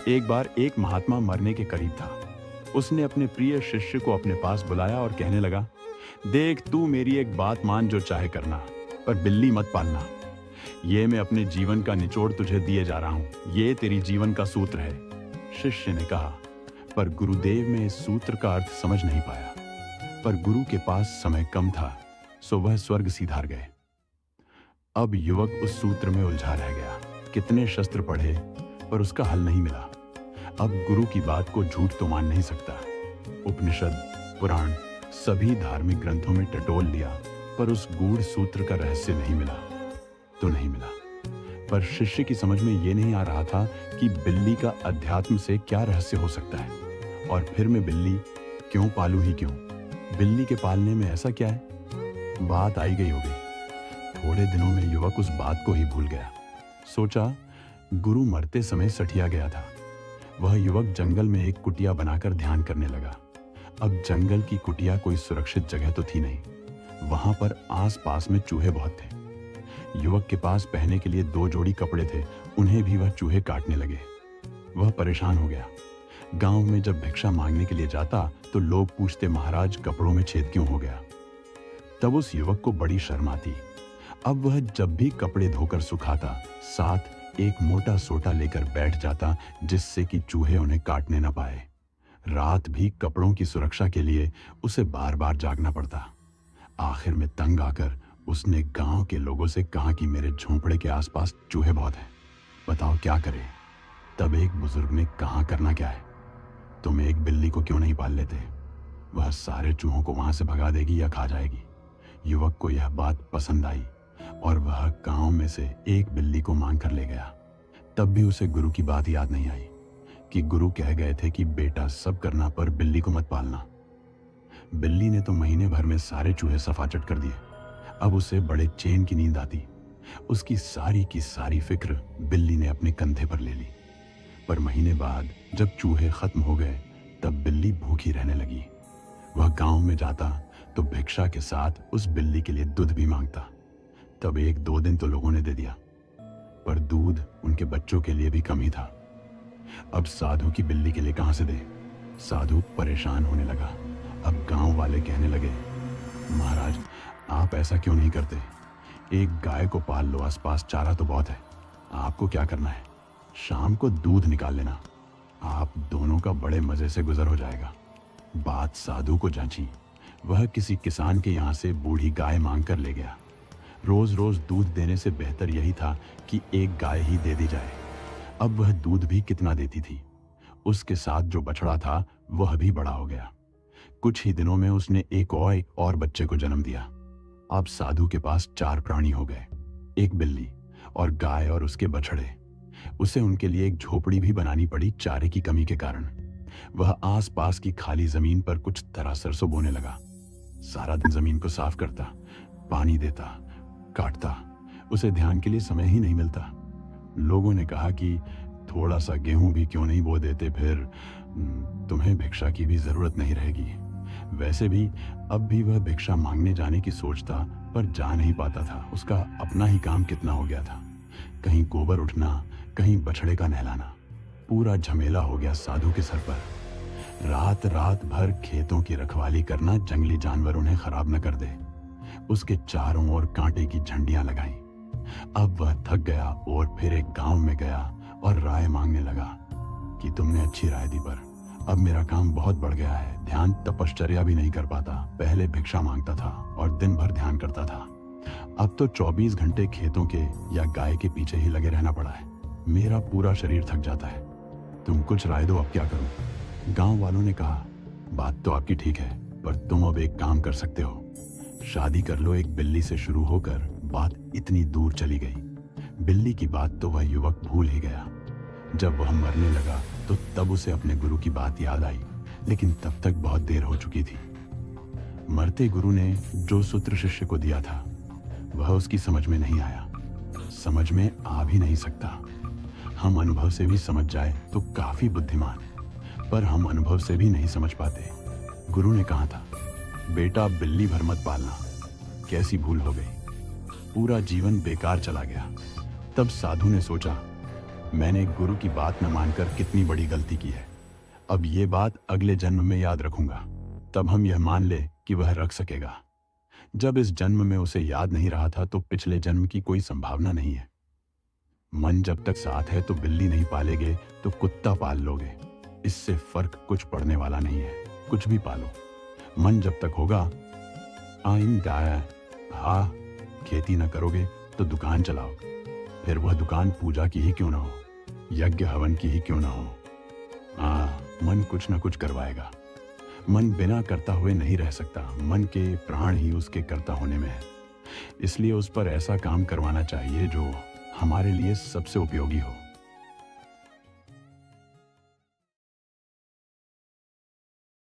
एक बार एक महात्मा मरने के करीब था। उसने अपने प्रिय शिष्य को अपने पास बुलाया और कहने लगा, देख तू मेरी एक बात मान, जो चाहे करना, पर बिल्ली मत पालना। ये मैं अपने जीवन का निचोड़ तुझे दिए जा रहा हूं, ये तेरी जीवन का सूत्र है। शिष्य ने कहा, पर गुरुदेव में इस सूत्र का अर्थ समझ नहीं पाया। पर गुरु के पास समय कम था, सो वह स्वर्ग सिधार गए। अब युवक उस सूत्र में उलझा रह गया। कितने शस्त्र पढ़े, पर उसका हल नहीं मिला। अब गुरु की बात को झूठ तो मान नहीं सकता। उपनिषद, पुराण, सभी धार्मिक ग्रंथों में टटोल लिया, पर उस गूढ़ सूत्र का रहस्य नहीं मिला तो नहीं मिला। पर शिष्य की समझ में यह नहीं आ रहा था कि बिल्ली का अध्यात्म से क्या रहस्य हो सकता है, और फिर मैं बिल्ली क्यों पालूं ही क्यों? बिल्ली के पालने में ऐसा क्या है? बात आई गई होगी। थोड़े दिनों में युवक उस बात को ही भूल गया। सोचा, गुरु मरते समय सठिया गया था। वह युवक जंगल में एक कुटिया बनाकर ध्यान करने लगा। अब जंगल की कुटिया कोई सुरक्षित जगह तो थी नहीं। वहां पर आस-पास में चूहे बहुत थे। युवक के पास पहनने के लिए 2 जोड़ी कपड़े थे, उन्हें भी वह चूहे काटने लगे। वह परेशान हो गया। गांव में जब भिक्षा मांगने के लिए जाता तो लोग पूछते, महाराज कपड़ों में छेद क्यों हो गया? तब उस युवक को बड़ी शर्म आती। अब वह जब भी कपड़े धोकर सुखाता, साथ एक मोटा सोटा लेकर बैठ जाता, जिससे कि चूहे उन्हें काटने न पाए। रात भी कपड़ों की सुरक्षा के लिए उसे बार बार जागना पड़ता। आखिर में तंग आकर उसने गांव के लोगों से कहा कि मेरे झोंपड़े के आसपास चूहे बहुत हैं, बताओ क्या करें? तब एक बुजुर्ग ने कहा, करना क्या है, तुम एक बिल्ली को क्यों नहीं पाल लेते? वह सारे चूहों को वहां से भगा देगी या खा जाएगी। युवक को यह बात पसंद आई और वह गांव में से एक बिल्ली को मांग कर ले गया। तब भी उसे गुरु की बात याद नहीं आई कि गुरु कह गए थे कि बेटा सब करना, पर बिल्ली को मत पालना। बिल्ली ने तो महीने भर में सारे चूहे सफाचट कर दिए। अब उसे बड़े चैन की नींद आती। उसकी सारी की सारी फिक्र बिल्ली ने अपने कंधे पर ले ली। पर महीने बाद जब चूहे खत्म हो गए, तब बिल्ली भूखी रहने लगी। वह गांव में जाता तो भिक्षा के साथ उस बिल्ली के लिए दूध भी मांगता। तब 1-2 दिन तो लोगों ने दे दिया, पर दूध उनके बच्चों के लिए भी कम ही था। अब साधु की बिल्ली के लिए कहां से दे? साधु परेशान होने लगा। अब गांव वाले कहने लगे, महाराज आप ऐसा क्यों नहीं करते? एक गाय को पाल लो, आसपास चारा तो बहुत है। आपको क्या करना है, शाम को दूध निकाल लेना, आप दोनों का बड़े मजे से गुजर हो जाएगा। बात साधु को जांची। वह किसी किसान के यहाँ से बूढ़ी गाय मांग कर ले गया। रोज रोज दूध देने से बेहतर यही था कि एक गाय ही दे दी जाए। अब वह दूध भी कितना देती थी। उसके साथ जो बछड़ा था वह भी बड़ा हो गया। कुछ ही दिनों में उसने एक और बच्चे को जन्म दिया। अब साधु के पास 4 प्राणी हो गए, एक बिल्ली और गाय और उसके बछड़े। उसे उनके लिए एक झोपड़ी भी बनानी पड़ी चारे की कमी के कारण। वह आसपास की खाली जमीन पर कुछ तरह सरसों बोने लगा। सारा दिन जमीन को साफ करता, पानी देता, काटता। उसे ध्यान के लिए समय ही नहीं मिलता। लोगों ने कहा कि थोड़ा सा गेहूं भी क्यों नहीं बो देते, फिर तुम्हें भिक्षा की भी जरूरत नहीं रहेगी। वैसे भी अब भी वह भिक्षा मांगने जाने की सोचता, पर जा नहीं पाता था। उसका अपना ही काम कितना हो गया था। कहीं गोबर उठना, कहीं बछड़े का नहलाना। पूरा झमेला हो गया साधु के सर पर। रात रात भर खेतों की रखवाली करना, जंगली जानवर उन्हें खराब न कर दे। उसके चारों ओर कांटे की झंडियां लगाई। अब वह थक गया और फिर एक गांव में गया और राय मांगने लगा कि तुमने अच्छी राय दी, पर अब मेरा काम बहुत बढ़ गया है। ध्यान तपश्चर्या भी नहीं कर पाता। पहले भिक्षा मांगता था और दिन भर ध्यान करता था। अब तो 24 घंटे खेतों के या गाय के पीछे ही लगे रहना पड़ा है। मेरा पूरा शरीर थक जाता है। तुम कुछ राय दो, अब क्या करूं? गांव वालों ने कहा, बात तो आपकी ठीक है, पर तुम अब एक काम कर सकते हो। शादी कर लो। एक बिल्ली से शुरू होकर बात इतनी दूर चली गई। बिल्ली की बात तो वह युवक भूल ही गया। जब वह मरने लगा तो तब उसे अपने गुरु की बात याद आई, लेकिन तब तक बहुत देर हो चुकी थी। मरते गुरु ने जो सूत्र शिष्य को दिया था वह उसकी समझ में नहीं आया, समझ में आ भी नहीं सकता। हम अनुभव से भी समझ जाए तो काफी बुद्धिमान, पर हम अनुभव से भी नहीं समझ पाते। गुरु ने कहा था, बेटा बिल्ली भर मत पालना। कैसी भूल हो गई, पूरा जीवन बेकार चला गया। तब साधु ने सोचा, मैंने एक गुरु की बात न मानकर कितनी बड़ी गलती की है। अब ये बात अगले जन्म में याद रखूंगा, तब हम यह मान ले कि वह रख सकेगा। जब इस जन्म में उसे याद नहीं रहा था तो पिछले जन्म की कोई संभावना नहीं है। मन जब तक साथ है तो बिल्ली नहीं पालेगे तो कुत्ता पाल लोगे, इससे फर्क कुछ पड़ने वाला नहीं है। कुछ भी पालो, मन जब तक होगा। आइंदा हाँ, खेती न करोगे तो दुकान चलाओ, फिर वह दुकान पूजा की ही क्यों ना हो, यज्ञ हवन की ही क्यों ना हो। मन कुछ ना कुछ करवाएगा। मन बिना करता हुए नहीं रह सकता, मन के प्राण ही उसके करता होने में है। इसलिए उस पर ऐसा काम करवाना चाहिए जो हमारे लिए सबसे उपयोगी हो।